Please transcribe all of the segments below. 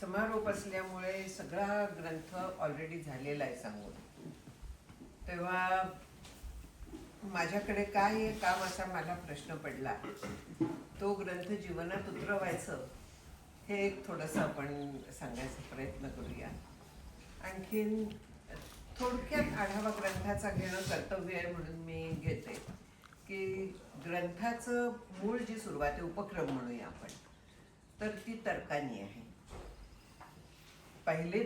समारोप असल्यामुळे सगळा ग्रंथ ऑलरेडी झालेला आहे सांगून. तेव्हा माझ्याकडे काय आहे काम असा मला प्रश्न पडला. तो ग्रंथ जीवनात उतरवायचं हे एक थोडंसं आपण सांगायचा प्रयत्न करूया. आणखीन थोडक्यात आढावा ग्रंथाचा घेणं कर्तव्य आहे म्हणून मी घेते की ग्रंथाचं मूळ जी सुरुवात आहे, उपक्रम म्हणूया आपण, तर ती तर्कानी आहे. पहिले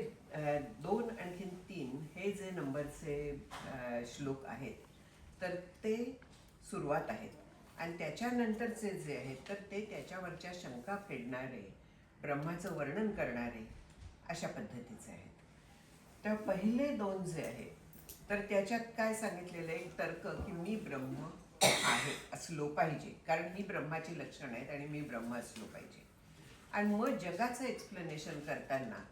2 आणखीन 3 हे जे नंबरचे श्लोक आहेत तर ते सुरुवात आहेत आणि त्याच्यानंतरचे जे आहेत तर ते त्याच्यावरच्या शंका फेडणारे, ब्रह्माचं वर्णन करणारे अशा पद्धतीचे आहेत. तर पहिले 2 जे आहेत तर त्याच्यात काय सांगितलेलं आहे, तर्क की मी ब्रह्म आहे असलो पाहिजे, कारण ही ब्रह्माची लक्षणं आहेत आणि मी ब्रह्म असलो पाहिजे. आणि मग जगाचं एक्सप्लेनेशन करताना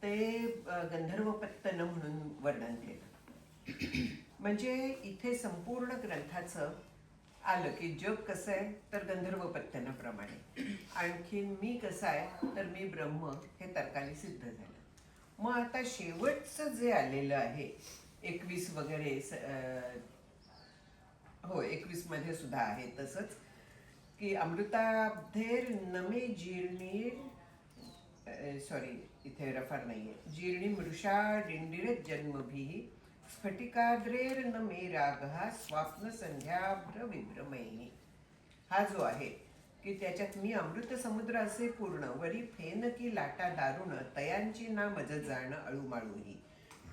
ते गंधर्वपत्तन म्हणून वर्णन केलं. म्हणजे इथे संपूर्ण ग्रंथाचं आलं की जग कसं आहे तर गंधर्वपत्तनाप्रमाणे, आणखीन मी कसं आहे तर मी ब्रह्म, हे तर्काने सिद्ध झालं. मग आता शेवटचं जे आलेलं आहे 21 वगैरे, हो 21 मध्ये सुद्धा आहे तसंच की अमृताब्धेर नमे जीर्णीर, सॉरी इथे रफार नाहीये, जीर्णी मृषा डिंडिर जन्मभिः स्फटिकाद्रेर न मे रागः स्वाप्न संध्याभ्र विभ्रमैः. हा जो आहे की त्याच्यात मी अमृत समुद्र असे पूर्ण, वरी फेन की लाटा दारुण, तयांची ना मज जाणं अळूमाळूही,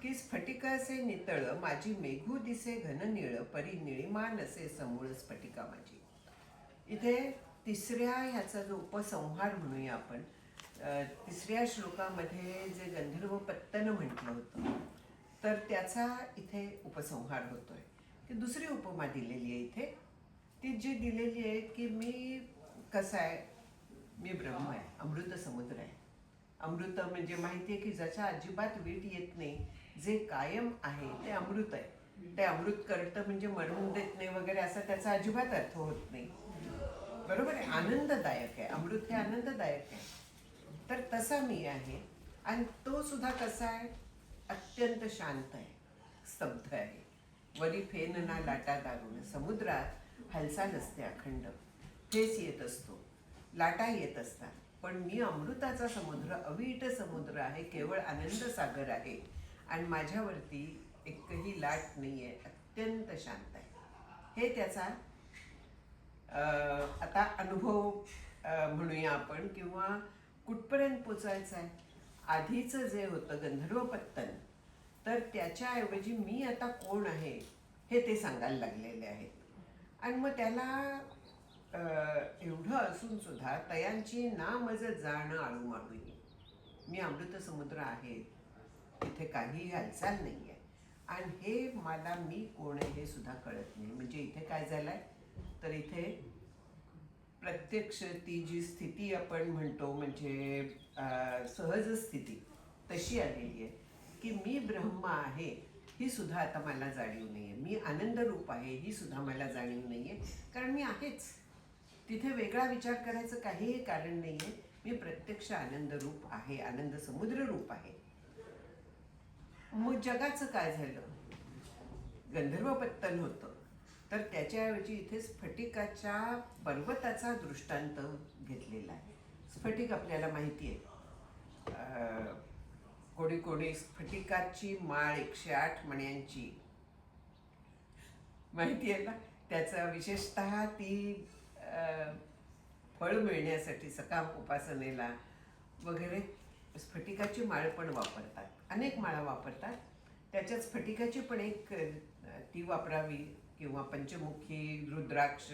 की स्फटिक असे नितळ, माझी मेघू दिसे घननीळ, परी निळीमान असे समूळ स्फटिका माझी. इथे तिसऱ्या ह्याचा जो उपसंहार म्हणूया आपण, तिसऱ्या श्लोकामध्ये जे गंधर्वपत्तन म्हटलं होतं तर त्याचा इथे उपसंहार होतोय. की दुसरी उपमा दिलेली आहे इथे, ती जी दिलेली आहे की मी कसं आहे, मी ब्रह्म आहे, अमृत समुद्र आहे. अमृत म्हणजे माहिती आहे की ज्याच्या अजिबात वीट येत नाही, जे कायम आहे ते अमृत आहे. ते अमृत करतं म्हणजे मरून देत नाही वगैरे असा त्याचा अजिबात अर्थ होत नाही. बरोबर आहे, आनंददायक आहे, अमृत हे आनंददायक आहे. तर तसा मी आहे. आणि तो सुद्धा कसा आहे, अत्यंत शांत आहे, स्तब्ध आहे. वरी फेन ना लाटा दारुण, समुद्रात हालचाल असते अखंड, फेस येत असतो, लाटा येत असतात, पण मी अमृताचा समुद्र, अवीट समुद्र आहे, केवळ आनंद सागर आहे आणि माझ्यावरती एकही लाट नाही आहे, अत्यंत शांत आहे. हे त्याचा आता अनुभव म्हणूया आपण, किंवा कुठपर्यंत पोचायचं आहे. आधीचं जे होतं गंधर्वपत्तन, तर त्याच्याऐवजी मी आता कोण आहे हे ते सांगायला लागलेले आहेत. आणि मग त्याला एवढं असून सुद्धा तयांची ना मज जाणं आळूमाळूही, मी अमृत समुद्र आहे, इथे काही हालचाल नाही आहे आणि हे मला मी कोण आहे हे सुद्धा कळत नाही. म्हणजे इथे काय झालंय तर इथे प्रत्यक्ष ती जी स्थिती आपण म्हणतो म्हणजे सहज स्थिती तशी आलेली आहे की मी ब्रह्म आहे ही सुद्धा आता मला जाणीव नाही आहे, मी आनंद रूप आहे ही सुद्धा मला जाणीव नाही आहे, कारण मी आहेच. तिथे वेगळा विचार करायचं काहीही कारण नाही आहे. मी प्रत्यक्ष आनंद रूप आहे, आनंद समुद्र रूप आहे. मग जगाचं काय झालं, गंधर्वपत्तन होतं तर त्याच्याऐवजी इथे स्फटिकाच्या पर्वताचा दृष्टांत घेतलेला आहे. स्फटिक आपल्याला माहिती आहे, कोणी कोणी स्फटिकाची माळ 108 मण्यांची माहिती आहे ना. त्याचा विशेषतः ती फळ मिळण्यासाठी सकाम उपासनेला वगैरे स्फटिकाची माळ पण वापरतात, अनेक माळा वापरतात. त्याच्यात स्फटिकाची पण एक ती वापरावी, किंवा पंचमुखी, रुद्राक्ष,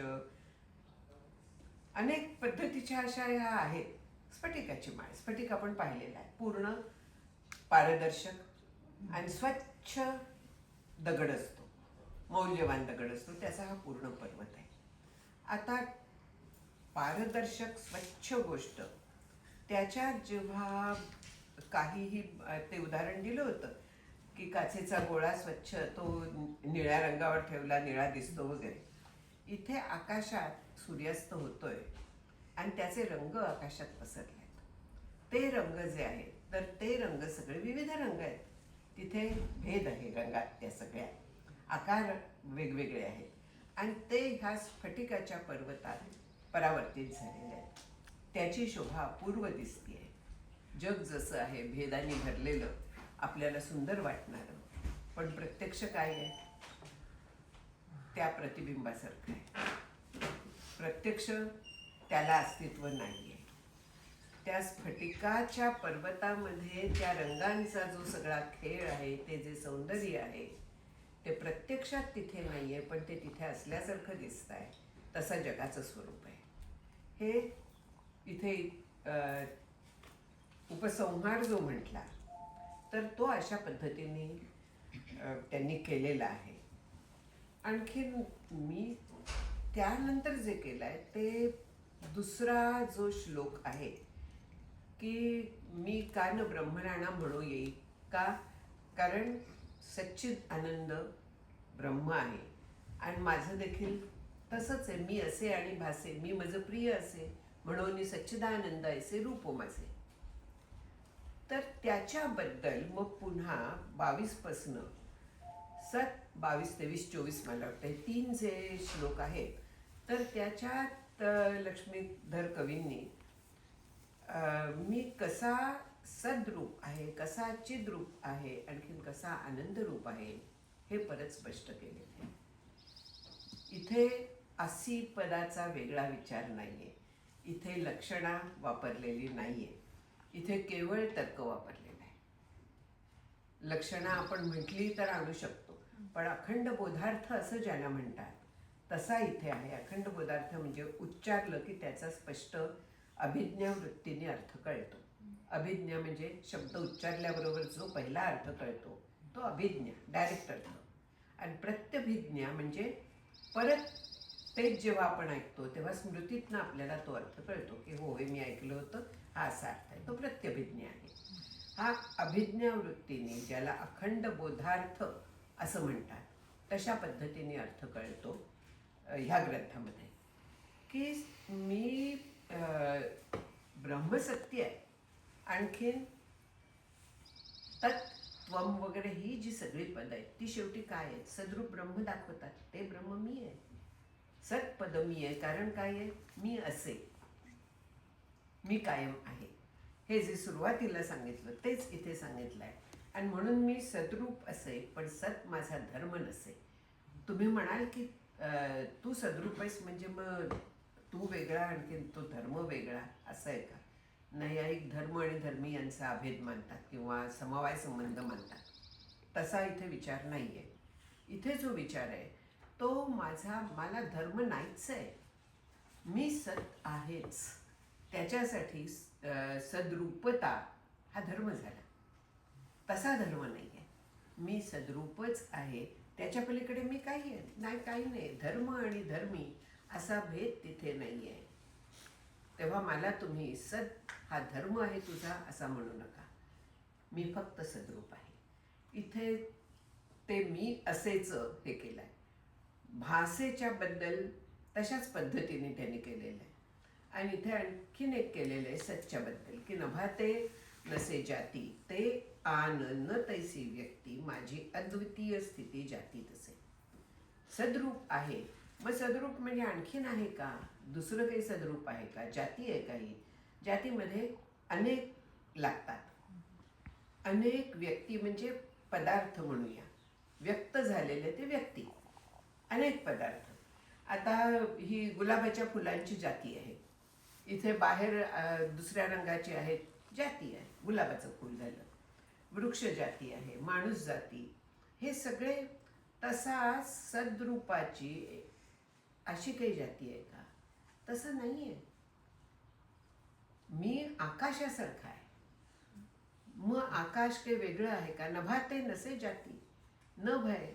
अनेक पद्धतीच्या अशा ह्या आहेत. स्फटिकाची माळ, स्फटिक आपण पाहिलेला आहे, पूर्ण पारदर्शक आणि स्वच्छ दगड असतो, मौल्यवान दगड असतो, त्याचा हा पूर्ण पर्वत आहे. आता पारदर्शक स्वच्छ गोष्ट, त्याच्यात जेव्हा काहीही, ते उदाहरण दिलं होतं की काचेचा गोळा स्वच्छ तो निळ्या रंगावर ठेवला, निळा दिसतो वगैरे. इथे आकाशात सूर्यास्त होतोय आणि त्याचे रंग आकाशात पसरले आहेत. ते रंग जे आहेत तर ते रंग सगळे विविध रंग आहेत. तिथे भेद आहे रंगात, त्या सगळ्या आकार वेगवेगळे आहेत आणि ते ह्या स्फटिकाच्या परावर्तित झालेले आहेत. त्याची शोभा अपूर्व दिसते. जग जसं आहे भेदाने भरलेलं, आपल्याला सुंदर वाटणारं, पण प्रत्यक्ष काय आहे, त्या प्रतिबिंबासारखं आहे. प्रत्यक्ष त्याला अस्तित्व नाही आहे. त्या स्फटिकाच्या पर्वतामध्ये त्या रंगांचा जो सगळा खेळ आहे, ते जे सौंदर्य आहे, ते प्रत्यक्षात तिथे नाही आहे, पण ते तिथे असल्यासारखं दिसत आहे. तसं जगाचं स्वरूप आहे. हे इथे उपसंहार जो म्हटला तर तो अशा पद्धतीने त्यांनी केलेला आहे. आणखीन मी त्यानंतर जे केलं आहे ते दुसरा जो श्लोक आहे की मी का न ब्रह्मराणा म्हणू येईल का, कारण सच्चिद आनंद ब्रह्म आहे आणि माझं देखील तसंच आहे. मी असे आणि भासे, मी माझं प्रिय असे म्हणून सच्चिदानंद ऐसे रूप माझे. तर त्याच्याबद्दल मग पुन्हा 22 पासनं 22, 23, 24 मला वाटतं 3 जे श्लोक आहेत, तर त्याच्यात लक्ष्मीधर कवींनी मी कसा सद्रूप आहे, कसा चिद्रूप आहे, आणखीन कसा आनंद रूप आहे, हे परत स्पष्ट केलेलं आहे. इथे असी पदाचा वेगळा विचार नाहीये, इथे लक्षणा वापरलेली नाहीये, इथे केवळ तर्क वापरलेला आहे. लक्षणा आपण म्हटली तर आणू शकतो, पण अखंड बोधार्थ असं ज्याला म्हणतात तसा इथे आहे. अखंड बोधार्थ म्हणजे उच्चारलं की त्याचा स्पष्ट अभिज्ञा वृत्तीने अर्थ कळतो. अभिज्ञा म्हणजे शब्द उच्चारल्याबरोबर जो पहिला अर्थ कळतो तो अभिज्ञा, डायरेक्ट अर्थ. आणि प्रत्यभिज्ञा म्हणजे परत तेच जेव्हा आपण ऐकतो तेव्हा स्मृतीतनं आपल्याला तो अर्थ कळतो की हो हे मी ऐकलं होतं, हा असा अर्थ आहे, तो प्रत्यभिज्ञा आहे. हा अभिज्ञा वृत्तीने, ज्याला अखंड बोधार्थ असं म्हणतात, तशा पद्धतीने अर्थ कळतो ह्या ग्रंथामध्ये की मी ब्रह्मसत्य आहे. आणखीन तत्त्वम वगैरे ही जी सगळी पद आहेत ती शेवटी काय आहेत, सद्रूप ब्रह्म दाखवतात. ते ब्रह्म मी आहे, सत्पद मी आहे. कारण काय आहे, मी असे, मी कायम आहे. हे जे सुरुवातीला सांगितलं तेच इथे सांगितलं आहे. आणि म्हणून मी सद्रूप असे, पण सत माझा धर्म नसे. तुम्ही म्हणाल की तू सद्रूप आहेस म्हणजे मग तू वेगळा आणखीन तो धर्म वेगळा असं आहे का? नैयायिक धर्म आणि धर्मी यांचा अभेद मानतात किंवा समवाय संबंध मानतात. तसा इथे विचार नाही आहे. इथे जो विचार आहे तो मला धर्म नाहीच आहे, मी सत आहेच. त्याच्यासाठी सद्रूपता हा धर्म झाला. तसा धर्म नाही आहे, मी सद्रूपच आहे. त्याच्या पलीकडे मी काही नाही. धर्म आणि धर्मी असा भेद तिथे नाही आहे. तेव्हा मला तुम्ही सत हा धर्म आहे तुझा असा म्हणू नका. मी फक्त सद्रूप आहे. इथे ते मी असेच हे केलं आहे. भासेच्या बद्दल तशाच पद्धतीने त्यांनी केलेलं आहे. आणि इथे आणखीन एक केलेलं आहे सच्च्याबद्दल की नभाते नसे जाती ते आन न तैसी व्यक्ती माझी अद्वितीय स्थिती जाती तसे. सद्रूप आहे. मग सद्रूप म्हणजे आणखीन आहे का, दुसरं काही सद्रूप आहे का, जाती आहे काही. जातीमध्ये अनेक लागतात. अनेक व्यक्ती म्हणजे पदार्थ म्हणूया, व्यक्त झालेले ते व्यक्ती, अनेक पदार्थ. आता ही गुलाबाच्या फुलांची जाती आहे, इथे बाहेर दुसऱ्या रंगाची आहेत, जाती आहे. गुलाबाचं फूल झालं, वृक्ष जाती आहे, माणूस जाती, हे सगळे. तसा सद्रूपाची अशी काही जाती आहे का, तसं नाही आहे. मी आकाशासारखा आहे. मग आकाश काही वेगळं आहे का, नभाते नसे जाती, न भय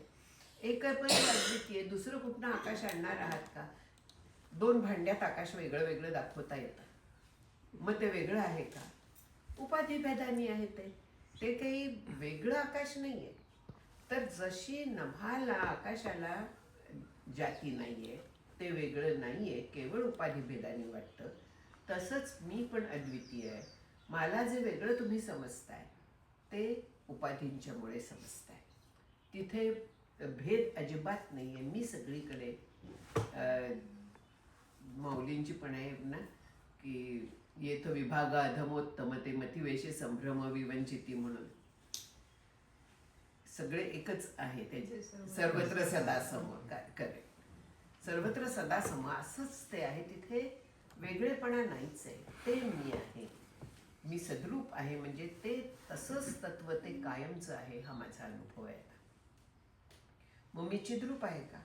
एक पण अद्वितीय, दुसरं कुठनं आकाश आणणार आहात का. 2 भांड्यात आकाश वेगळं वेगळं दाखवता येतं, मग ते वेगळं आहे का. उपाधी भेदानी आहे ते काही वेगळं आकाश नाही आहे. तर जशी नभाला आकाशाला जाती नाही आहे, ते वेगळं नाही आहे, केवळ उपाधी भेदानी वाटतं, तसंच मी पण अद्वितीय आहे. मला जे वेगळं तुम्ही समजताय ते उपाधींच्यामुळे समजताय. तिथे भेद अजिबात नाही आहे. मी सगळीकडे मौलींची पण आहे ना की येथ विभाग अधमोत्तम ते मतिवेशी संभ्रम विवंचिती म्हणून सगळे एकच आहे. ते सर्वत्र सदा सम. करेक्ट. सर्वत्र सदा सम असंच ते आहे. तिथे वेगळेपणा नाहीच आहे. ते मी आहे. मी सद्रूप आहे म्हणजे ते तसंच तत्व ते कायमचं आहे. हा माझा अनुभव आहे. मग मी चिद्रूप आहे का?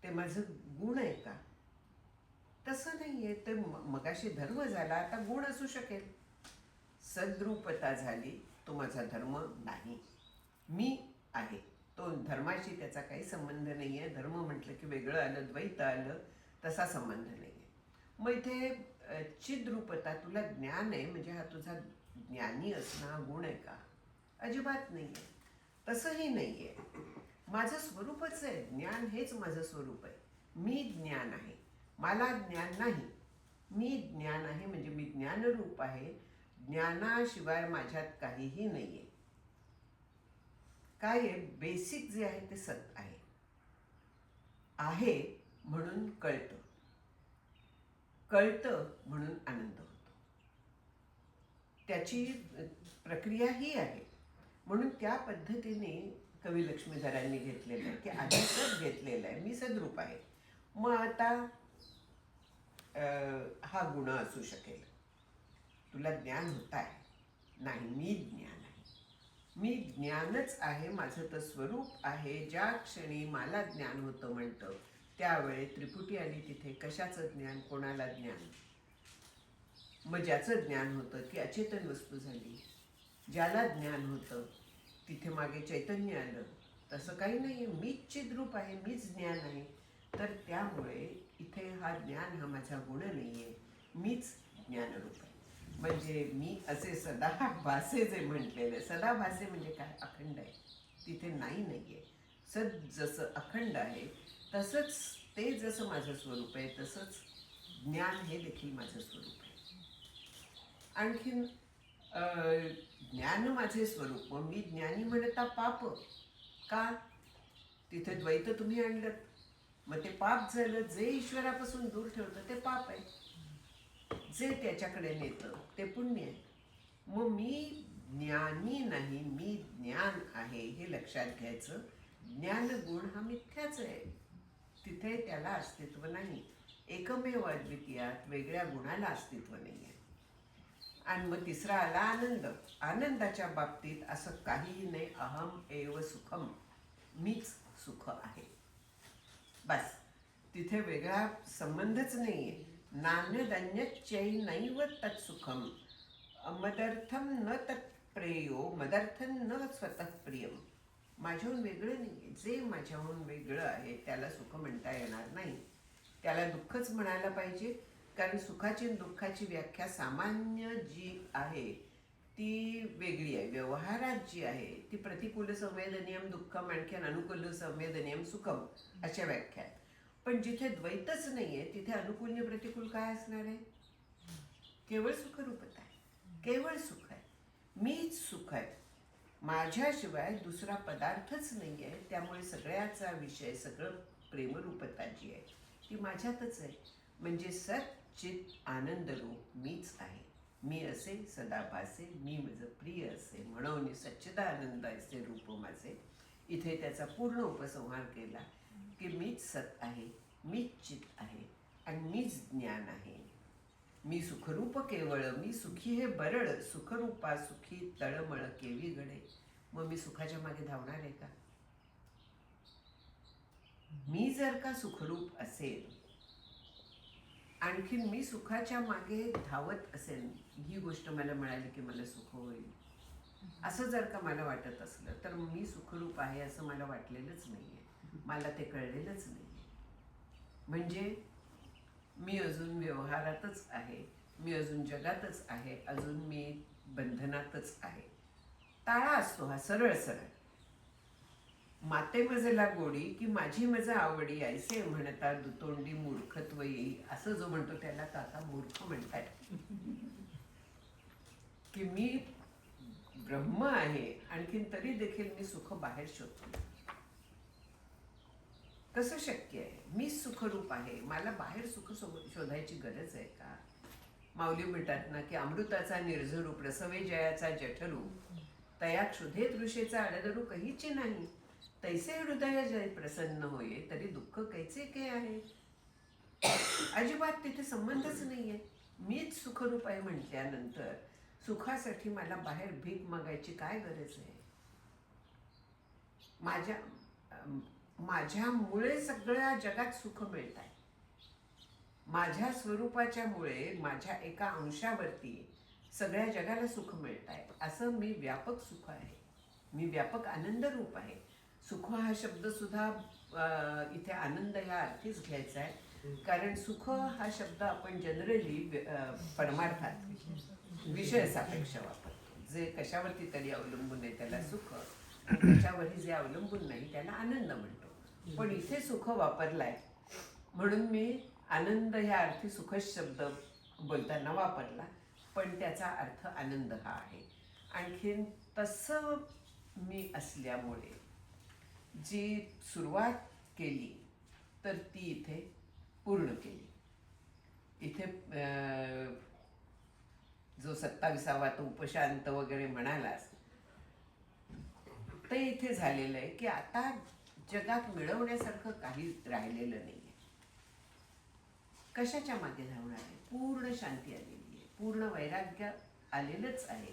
ते माझं गुण आहे का? तसं नाही आहे. ते मगाशी धर्म झाला, आता गुण असू शकेल. सद्रूपता झाली, तो माझा धर्म नाही. मी आहे. तो धर्माशी त्याचा काही संबंध नाही आहे. धर्म म्हटलं की वेगळं आलं, द्वैत आलं, तसा संबंध नाही आहे. मग इथे चिद्रूपता, तुला ज्ञान आहे म्हणजे हा तुझा ज्ञानी असणं हा गुण आहे का? अजिबात नाही आहे. तसंही नाही आहे. माझं स्वरूपच आहे. ज्ञान हेच माझं स्वरूप आहे. मी ज्ञान आहे. मला ज्ञान नाही. मी ज्ञान आहे म्हणजे मी ज्ञानरूप आहे. ज्ञानाशिवाय माझ्यात काहीही नाही आहे. काय आहे? बेसिक जे आहे ते सत आहे. आहे म्हणून कळतं. कळतं म्हणून आनंद होतो. त्याची प्रक्रिया ही आहे. म्हणून त्या पद्धतीने कवी लक्ष्मीधरांनी घेतलेलं आहे की आधी सत घेतलेलं आहे. मी सद्रूप आहे. मग आता हा गुण असू शकेल. तुला ज्ञान होत आहे? नाही, मी ज्ञान आहे. मी ज्ञानच आहे. माझं तर स्वरूप आहे. ज्या क्षणी मला ज्ञान होतं म्हणतं त्यावेळी त्रिपुटी आली तिथे. कशाचं ज्ञान? कोणाला ज्ञान? मग ज्याचं ज्ञान होतं ती अचेतन वस्तू झाली. ज्याला ज्ञान होतं तिथे मागे चैतन्य आलं. तसं काही नाही आहे. मीच चिद्रूप आहे. मीच ज्ञान आहे. तर त्यामुळे इथे हा ज्ञान हा माझा गुण नाही आहे. मीच ज्ञानरूप आहे. म्हणजे मी असे सदा भासे जे म्हटलेलं. सदा भासे म्हणजे काय? अखंड आहे. तिथे नाही आहे. सद जसं अखंड आहे तसंच ते जसं माझं स्वरूप आहे तसंच ज्ञान हे देखील माझं स्वरूप आहे. आणखीन ज्ञान माझे स्वरूप. मग मी ज्ञानी म्हणता पाप का? तिथे द्वैत तुम्ही आणलं मग ते पाप झालं. जे ईश्वरापासून दूर ठेवतं ते पाप आहे. जे त्याच्याकडे नेतं ते पुण्य आहे. मग मी ज्ञानी नाही, मी ज्ञान आहे हे लक्षात घ्यायचं. ज्ञान गुण हा मिथ्याच आहे. तिथे त्याला अस्तित्व नाही. एकमेव अद्वितीयात वेगळ्या गुणाला अस्तित्व नाही आहे. आणि मग तिसरा आला आनंद. आनंदाच्या बाबतीत असं काहीही नाही. अहम एव सुखम. मीच सुख आहे. बस. तिथे वेगळा संबंधच नाही आहे. नान्यदन्यच्चैनैव तत्सुखम मदर्थम न तत्प्रेयो मदर्थम न स्वतः प्रियम. माझ्याहून वेगळं नाही आहे. जे माझ्याहून वेगळं आहे त्याला सुख म्हणता येणार नाही. त्याला दुःखच म्हणायला पाहिजे. कारण सुखाची आणि दुःखाची व्याख्या सामान्य जी आहे ती वेगळी आहे. व्यवहारात जी आहे ती प्रतिकूल संवेदनीयम दुःखम आणखीन अनुकूल संवेदनीयम सुखम अशा व्याख्या आहेत. पण जिथे द्वैतच नाही आहे तिथे अनुकूल आणि प्रतिकूल काय असणार आहे? केवळ सुखरूपता आहे. केवळ सुख आहे. मीच सुख आहे. माझ्याशिवाय दुसरा पदार्थच नाही आहे. त्यामुळे सगळ्याचा विषय सगळं प्रेमरूपता जी आहे ती माझ्यातच आहे. म्हणजे सच्चित आनंदरूप मीच आहे. मी असे सदा भासे. मी माझं प्रिय असे म्हणून सच्चिदानंद असे रूप माझे. इथे त्याचा पूर्ण उपसंहार केला की मीच सत आहे, मीच चित आहे आणि मीच ज्ञान आहे. मी सुखरूप केवळ. मी सुखी हे बरळ. सुखरूपा सुखी तळमळ केवी घडे. मग मी सुखाच्या मागे धावणार आहे का? मी जर का सुखरूप असेल आणखीन मी सुखाच्या मागे धावत असेल, ही गोष्ट मला मिळाली की मला सुख होईल असं जर का मला वाटत असलं तर मी सुखरूप आहे असं मला वाटलेलंच नाही आहे. मला ते कळलेलंच नाही आहे. म्हणजे मी अजून व्यवहारातच आहे. मी अजून जगातच आहे. अजून मी बंधनातच आहे. टाळा असतो हा सरळ सरळ. माते मजला गोडी की माझी मज आवडी ऐसे म्हणता दुतोंडी मूर्खत्व येई. असं जो म्हणतो त्याला काका मूर्ख म्हणतात. की मी ब्रह्म आहे, आणखीन तरी देखील मी सुख बाहेर शोधतो. कसं शक्य आहे? मीच सुखरूप आहे, मला बाहेर सुख शोधायची गरज आहे का? माऊली म्हणतात ना की अमृताचा निर्झरू प्रसवे जयाचा जठरू, तया क्षुधे तृषेचा अडदरू कहीची नाही, तैसे हृदय जय प्रसन्न होये तरी दुःख कैचे के आहे. अजिबात तिथे संबंधच नाहीये. मीच सुखरूप आहे म्हटल्यानंतर सुखासाठी मला बाहेर भीक मागायची काय गरज आहे? माझ्यामुळे सगळ्या जगात सुख मिळत आहे. माझ्या स्वरूपाच्या मुळे माझ्या एका अंशावरती सगळ्या जगाला सुख मिळत आहे. असं मी व्यापक सुख आहे, मी व्यापक आनंद रूप आहे. सुख हा शब्द सुद्धा इथे आनंद ह्या अर्थीच घ्यायचा आहे, कारण सुख हा शब्द आपण जनरली परमार्थात विषय सापेक्ष वापरतो. जे कशावरती तरी अवलंबून आहे त्याला सुख, आणि त्याच्यावरही जे अवलंबून नाही त्याला आनंद म्हणतो. पण इथे सुख वापरलाय म्हणून मी आनंद ह्या अर्थी सुखच शब्द बोलताना वापरला, पण त्याचा अर्थ आनंद हा आहे. आणखीन तसं मी असल्यामुळे जी सुरुवात केली तर ती इथे पूर्ण केली. इथे जो 27वा तो उपशांत वगैरे म्हणालास ते इथे झालेलं आहे की आता जगात मिळवण्यासारखं काही राहिलेलं नाही. कशाच्या मागे धावणार आहे? पूर्ण शांती आलेली आहे, पूर्ण वैराग्य आलेलंच आहे.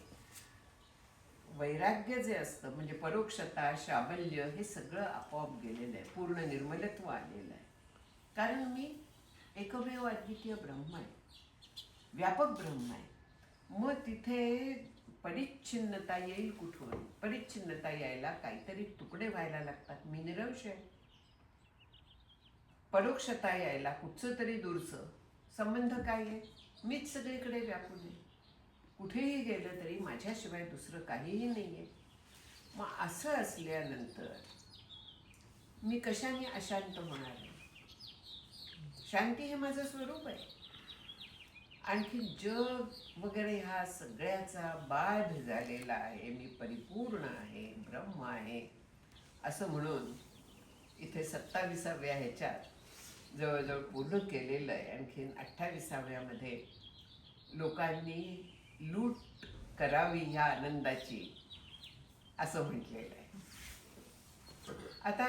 वैराग्य जे असतं म्हणजे परोक्षता, शाबल्य, हे सगळं आपोआप गेलेलं आहे. पूर्ण निर्मलत्व आलेलं आहे, कारण मी एकमेव अद्वितीय ब्रह्म आहे, व्यापक ब्रह्म आहे. मग तिथे परिच्छिन्नता येईल कुठून? परिच्छिन्नता यायला काहीतरी तुकडे व्हायला लागतात. मी निरंश आहे. परोक्षता यायला कुठचं तरी दूरचं संबंध काय आहे? मीच सगळीकडे व्यापून आहे. कुठेही गेलं तरी माझ्याशिवाय दुसरं काहीही नाही आहे. मग असं असल्यानंतर मी कशाने अशांत होणार आहे? शांती हे माझं स्वरूप आहे. आणखी जग वगैरे ह्या सगळ्याचा बाध झालेला आहे. मी परिपूर्ण आहे, ब्रह्म आहे असं म्हणून इथे 27व्या ह्याच्यात जवळजवळ पूर्ण केलेलं आहे. आणखीन 28व्यामध्ये लोकांनी लूट करावी ह्या आनंदाची असं म्हटलेलं आहे. आता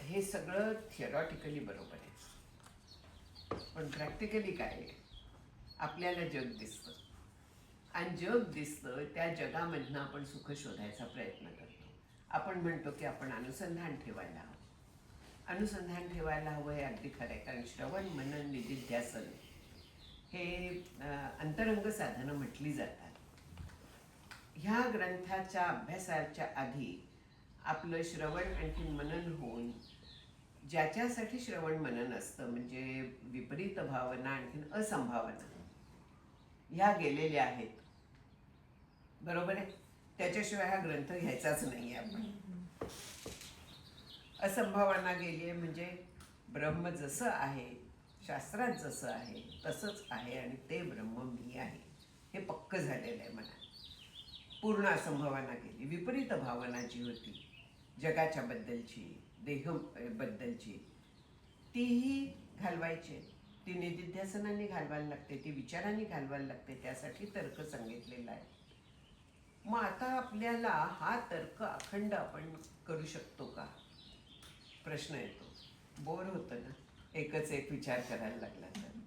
हे सगळं थिअरॉटिकली बरोबर आहे, पण प्रॅक्टिकली काय आहे? आपल्याला जग दिसतं, आणि जग दिसतं त्या जगामधनं आपण सुख शोधायचा प्रयत्न करतो. आपण म्हणतो की आपण अनुसंधान ठेवायला हवं. अनुसंधान ठेवायला हवं हे अगदी खरं आहे, कारण श्रवण, मनन, निधिध्यासन हे अंतरंग साधनं म्हटली जातात. ह्या ग्रंथाच्या अभ्यासाच्या आधी आपलं श्रवण आणखी मनन होऊन, ज्याच्यासाठी श्रवण मनन असतं म्हणजे विपरीत भावना आणखीन असंभावना ह्या गेलेल्या आहेत, बरोबर आहे? त्याच्याशिवाय हा ग्रंथ घ्यायचाच नाही आहे आपण. असंभावना गेली आहे म्हणजे ब्रह्म जसं आहे, शास्त्रात जसं आहे तसंच आहे, आणि ते ब्रह्म मी आहे हे पक्क झालेलं आहे मनात. पूर्ण असंभावना गेली. विपरीत भावना जी होती जगाच्या बद्दलची, देहबद्दलची, तीही घालवायची. ती निधिध्यासनाने घालवायला लागते, ती विचारांनी घालवायला लागते. त्यासाठी तर्क सांगितलेला आहे. मग आता आपल्याला हा तर्क अखंड आपण करू शकतो का? प्रश्न येतो. बोर होतं ना एकच एक विचार करायला लागला तर.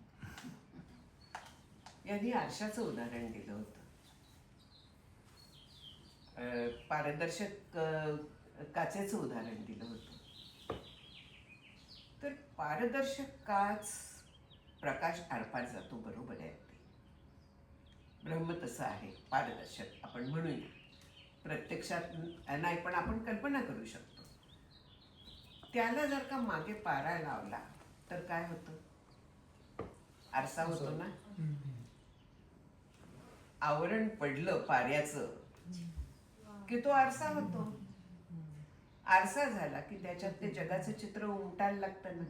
यांनी आरशाचं उदाहरण दिलं होतं. पारदर्शक काचेचं उदाहरण दिलं होतं. तर पारदर्शक काच प्रकाश आरपार जातो, बरोबर आहे. ब्रह्म तसं आहे, पारदर्शक आपण म्हणूया. प्रत्यक्षात नाही, पण आपण कल्पना करू शकतो. त्याला जर का मागे पारा लावला तर काय होतं? आरसा होतो ना. आवरण पडलं पाऱ्याचं की तो आरसा होतो. आरसा झाला की त्याच्यात ते जगाचं चित्र उमटायला लागतं ना.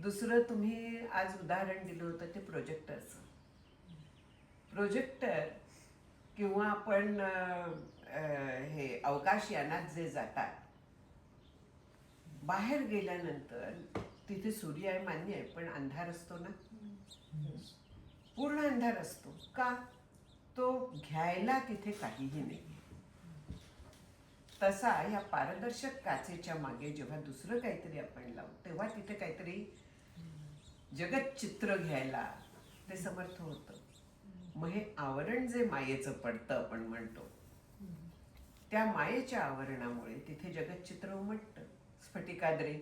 दुसरं तुम्ही आज उदाहरण दिलं होतं ते प्रोजेक्टरचं. प्रोजेक्टर किंवा आपण हे अवकाशयानात जे जातात, बाहेर गेल्यानंतर तिथे सूर्य आहे मान्य आहे, पण अंधार असतो ना, पूर्ण अंधार असतो का? तो घ्यायला तिथे काहीही नाही. तसा या पारदर्शक काचेच्या मागे जेव्हा दुसरं काहीतरी आपण लावू तेव्हा तिथे काहीतरी जगत चित्र घ्यायला ते समर्थ होतं. मग हे आवरण जे मायेचं पडतं आपण म्हणतो, त्या मायेच्या आवरणामुळे तिथे जगतचित्र उमटतं, स्फटिकाद्रे.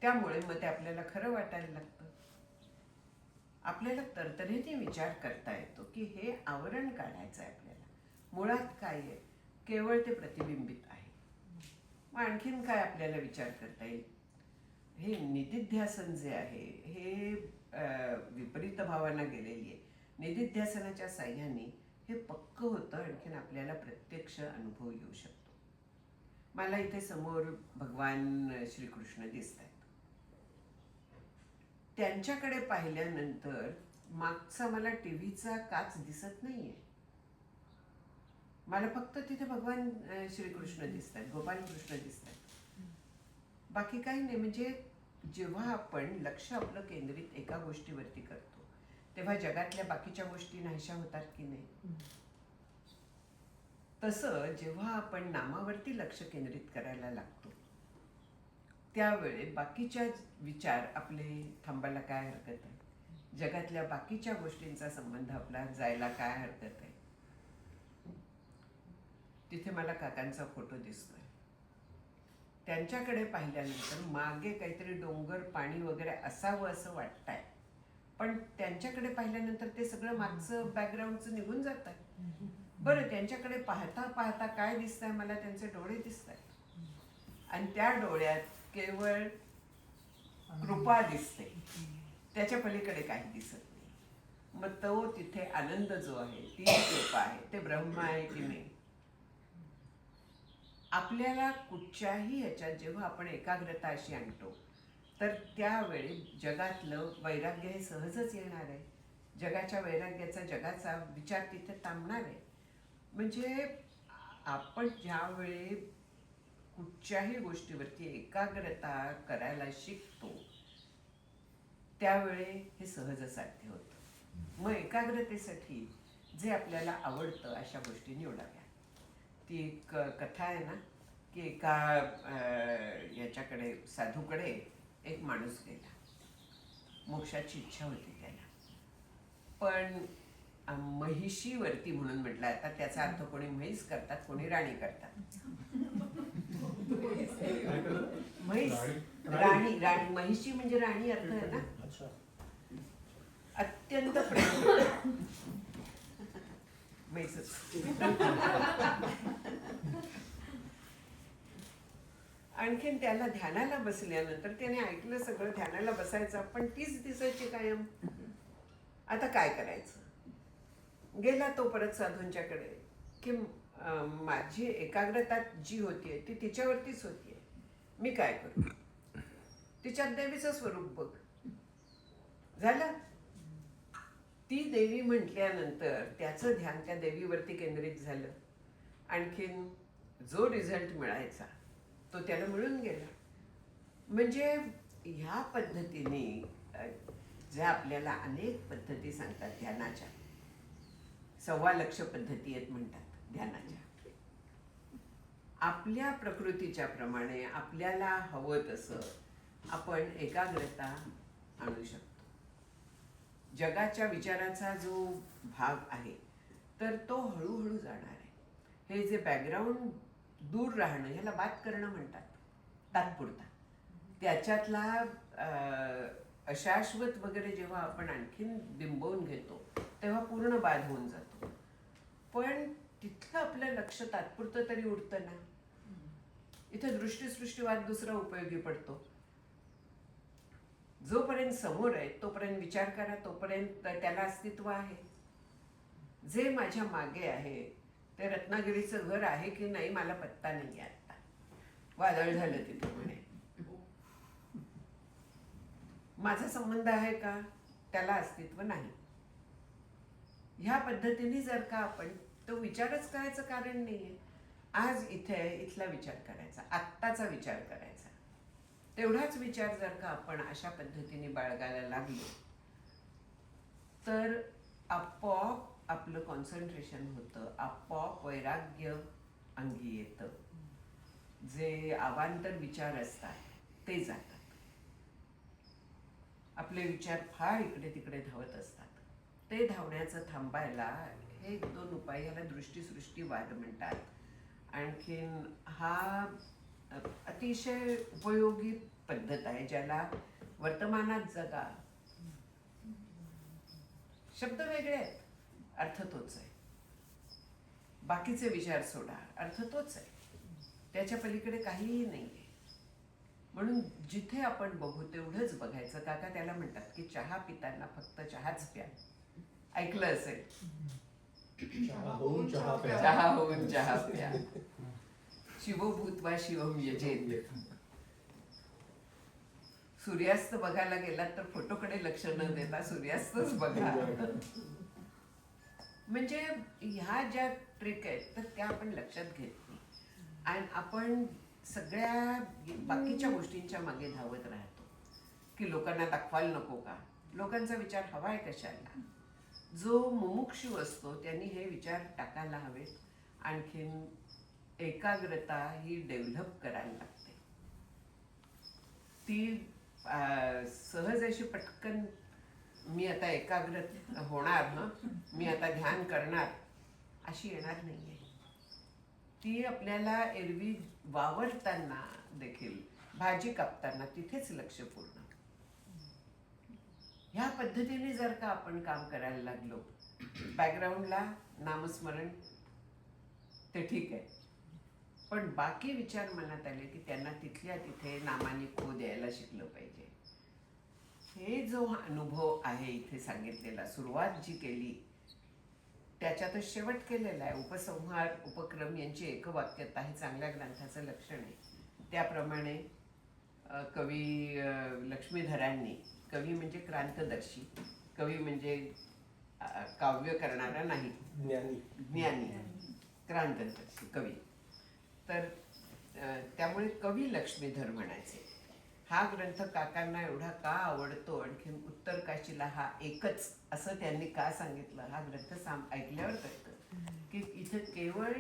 त्यामुळे मग ते आपल्याला खरं वाटायला लागतं. आपल्याला तरतऱ्हेने विचार करता येतो की हे आवरण काढायचं आहे आपल्याला. मुळात काय आहे? केवळ ते प्रतिबिंबित आहे. मग आणखीन काय आपल्याला विचार करता येईल? हे निदिध्यासन जे आहे हे विपरीत भावांना गेलेली आहे. निदिध्यासनाच्या साह्याने हे पक्क होतं, आणखीन आपल्याला प्रत्यक्ष अनुभव येऊ शकतो. मला इथे समोर भगवान श्रीकृष्ण दिसत आहेत. त्यांच्याकडे पाहिल्यानंतर मागचा मला टीव्हीचा काच दिसत नाहीये. मला फक्त तिथे भगवान श्रीकृष्ण दिसत आहेत, गोपाल कृष्ण दिसत आहेत, बाकी काही नाही. म्हणजे जेव्हा आपण लक्ष आपलं केंद्रित एका गोष्टीवरती करतो तेव्हा जगातल्या बाकीच्या गोष्टी नाहीशा होतात की नाही? तसं जेव्हा आपण नामावरती लक्ष केंद्रित करायला लागतो त्यावेळी बाकीच्या विचार आपले थांबायला काय हरकत आहे? जगातल्या बाकीच्या गोष्टींचा संबंध आपला जायला काय हरकत आहे? तिथे मला काकांचा फोटो दिसतोय. त्यांच्याकडे पाहिल्यानंतर मागे काहीतरी डोंगर, पाणी वगैरे असावं असं वाटतंय, पण त्यांच्याकडे पाहिल्यानंतर ते सगळं मागचं बॅकग्राऊंडचं निघून जात आहे. बरं, त्यांच्याकडे पाहता पाहता काय दिसतंय? मला त्यांचे डोळे दिसत आहेत आणि त्या डोळ्यात केवळ कृपा दिसते, त्याच्या पलीकडे काही दिसत नाही. मग तो तिथे आनंद जो आहे, ती कृपा आहे, ते ब्रह्म आहे की नाही? आपल्याला कुठच्याही ह्याच्यात जेव्हा आपण एकाग्रता अशी आणतो तर त्यावेळी जगातलं वैराग्य हे सहजच येणार आहे. जगाच्या वैराग्याचा, जगाचा विचार तिथे थांबणार आहे. म्हणजे आपण ज्यावेळी कुठच्याही गोष्टीवरती एकाग्रता करायला शिकतो त्यावेळी हे सहज साध्य होतं. मग एकाग्रतेसाठी जे आपल्याला आवडतं अशा गोष्टी निवडाव्या. ती एक कथा आहे ना की एका याच्याकडे, साधूकडे एक माणूस गेला. मोक्षाची इच्छा होती त्याला, पण महिषीवरती म्हणून म्हटलं. आता त्याचा अर्थ कोणी म्हैस करतात, कोणी राणी करतात. म्हैस, राणी, राणी, महिषी म्हणजे राणी अर्थ आहे ना. अत्यंत प्रेम म्हैसच. आणखीन त्याला ध्यानाला बसल्यानंतर त्याने ऐकलं सगळं, ध्यानाला बसायचं पण तीच दिसायची कायम. आता काय करायचं? गेला तो परत साधूंच्याकडे की माझी एकाग्रता जी होतीये ती तिच्यावरतीच होतीये, मी काय करू? तिच्यात देवीचं स्वरूप बघ. झालं. ती देवी म्हटल्यानंतर त्याचं ध्यान त्या देवीवरती केंद्रित झालं. आणखीन जो रिझल्ट मिळायचा तो त्याला मिळून गेला. म्हणजे ह्या पद्धतीने ज्या आपल्याला अनेक पद्धती सांगतात ध्यानाच्या, 1.25 लाख पद्धती आहेत म्हणतात ध्यानाच्या. आपल्या प्रकृतीच्या प्रमाणे आपल्याला हवं तसं आपण एकाग्रता आणू शकतो. जगाच्या विचाराचा जो भाग आहे तर तो हळूहळू जाणार आहे. हे जे बॅकग्राऊंड दूर राहणं ह्याला बाद करणं म्हणतात, तात्पुरता. त्याच्यातला अशाश्वत वगैरे जेव्हा आपण आणखीन बिंबवून घेतो तेव्हा पूर्ण बाद होऊन जातो. पण तिथलं आपलं लक्ष तात्पुरतं तरी उरतं ना. इथे दृष्टीसृष्टीवाद दुसरा उपयोगी पडतो. जोपर्यंत समोर आहे तोपर्यंत विचार करा, तोपर्यंत त्याला अस्तित्व आहे. जे माझ्या मागे आहे ते रत्नागिरीचं घर आहे की नाही मला पत्ता नाही. आता वादळ झालं तिथे म्हणे, माझा संबंध आहे का? त्याला अस्तित्व नाही. ह्या पद्धतीने जर का आपण तो विचारच करायचं कारण नाहीये. आज इथे इथला विचार करायचा, आत्ताचा विचार करायचा. तेवढाच विचार जर का आपण अशा पद्धतीने बाळगायला लागलो तर आपोआप आपलं कॉन्सन्ट्रेशन होतं, आपोआप वैराग्य अंगी येतं. जे अवांतर विचार असतात ते जातात. आपले विचार फार इकडे तिकडे धावत असतात. ते धावण्याचं थांबायला हे 1-2 उपाय, याला दृष्टीसृष्टीवाद म्हणतात. आणखीन हा अतिशय उपयोगी पद्धत आहे, ज्याला वर्तमानात जगा. शब्द वेगळे आहेत, अर्थ तोच आहे. बाकीचे विचार सोडा, अर्थ तोच आहे. त्याच्या पलीकडे काहीही नाहीये. म्हणून जिथे आपण बघू तेवढंच बघायचं. काका त्याला म्हणतात की चहा पिताना फक्त चहाच प्या. ऐकलं असेल, चहा होऊन चहा प्या. चहा होऊन चहा प्या. शिवो भूत्वा शिवम यजेत. सूर्यास्त बघायला गेलात तर फोटोकडे लक्ष न देता सूर्यास्तच बघा. म्हणजे ह्या ज्या ट्रिक आहेत तर त्या आपण लक्षात घेत नाही आणि आपण सगळ्या बाकीच्या गोष्टींच्या मागे धावत राहतो की लोकांना दाखवायला नको का. लोकांचा विचार हवाय कशाला. जो मुमुक्षू असतो त्यांनी हे विचार टाकायला हवेत. आणखीन एकाग्रता ही डेव्हलप करायला लागते. ती सहज अशी पटकन मी आता एकाग्र होणार ना, मी आता ध्यान करणार अशी येणार नाहीये. ती आपल्याला एरवी वावरताना देखील, भाजी कापताना तिथेच लक्ष पूर्ण. ह्या पद्धतीने जर का आपण काम करायला लागलो, बॅकग्राऊंडला नामस्मरण ते ठीक आहे, पण बाकी विचार मनात आले की त्यांना तिथल्या तिथे नामाने खो द्यायला शिकलं पाहिजे. हे जो अनुभव आहे इथे सांगितलेला, सुरुवात जी केली त्याच्यातच शेवट केलेला आहे. उपसंहार उपक्रम यांची एकवाक्यता हे चांगल्या ग्रंथाचं लक्षण आहे. त्याप्रमाणे कवी लक्ष्मीधरांनी, कवी म्हणजे क्रांतदर्शी, कवी म्हणजे काव्य करणारा नाही, ज्ञानी, क्रांतदर्शी कवी. तर त्यामुळे कवी लक्ष्मीधर म्हणायचे. हा ग्रंथ काकांना एवढा का आवडतो, आणखीन उत्तर काशीला हा एकच असं त्यांनी का सांगितलं, हा ग्रंथ ऐकल्यावर कळतं की इथं केवळ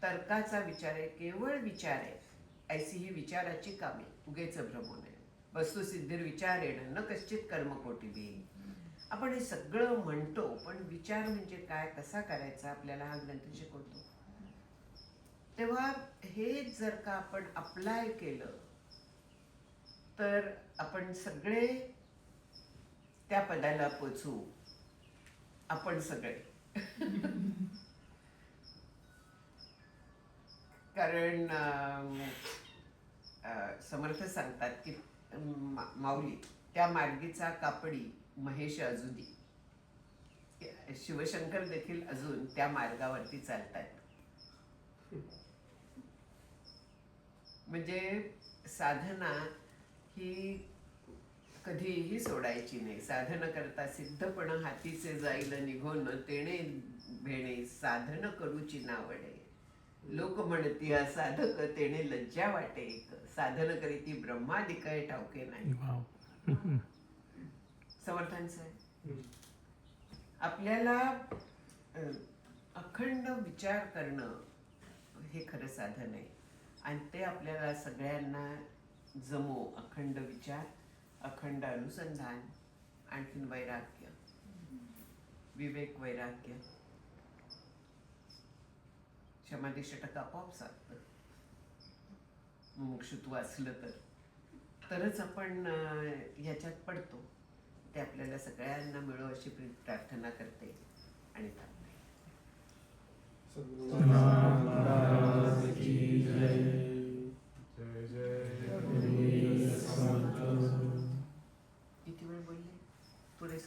तर्काचा विचार आहे, केवळ विचार आहे. ऐसी ही विचाराची कामे उगेच भ्रमो नये, वस्तुसिद्धीर विचार येणं न कश्चित कर्मकोटी बी. आपण हे सगळं म्हणतो, पण विचार म्हणजे काय, कसा करायचा आपल्याला हा ग्रंथ शिकवतो. तेव्हा हे जर का आपण अप्लाय केलं तर आपण सगळे त्या पदाला पोचू. आपण सगळे. कारण समर्थ सांगतात की माऊली त्या मार्गीचा कापडी महेश अजुदी. शिवशंकर देखील अजून त्या मार्गावरती चालतात. म्हणजे साधना ही कधीही सोडायची नाही. साधन करता सिद्धपण हातीचे जाईल निघून, तेणे भेणे साधन करूची नावडे. लोक म्हणती हा साधक, तेणे लज्जा वाटे एक. साधन करीती ब्रह्मादिकय ठाऊके नाही. समर्थांचं आहे. आपल्याला अखंड विचार करणं हे खरं साधन आहे आणि ते आपल्याला सगळ्यांना जमो. अखंड विचार, अखंड अनुसंधान, आणखीन वैराग्य, विवेक वैराग्य. समाधी षटक आपोआप साधतं. मुमुक्षुत्व असलं तरच आपण ह्याच्यात पडतो. ते आपल्याला सगळ्यांना मिळो अशी प्रार्थना करते आणि थांबते.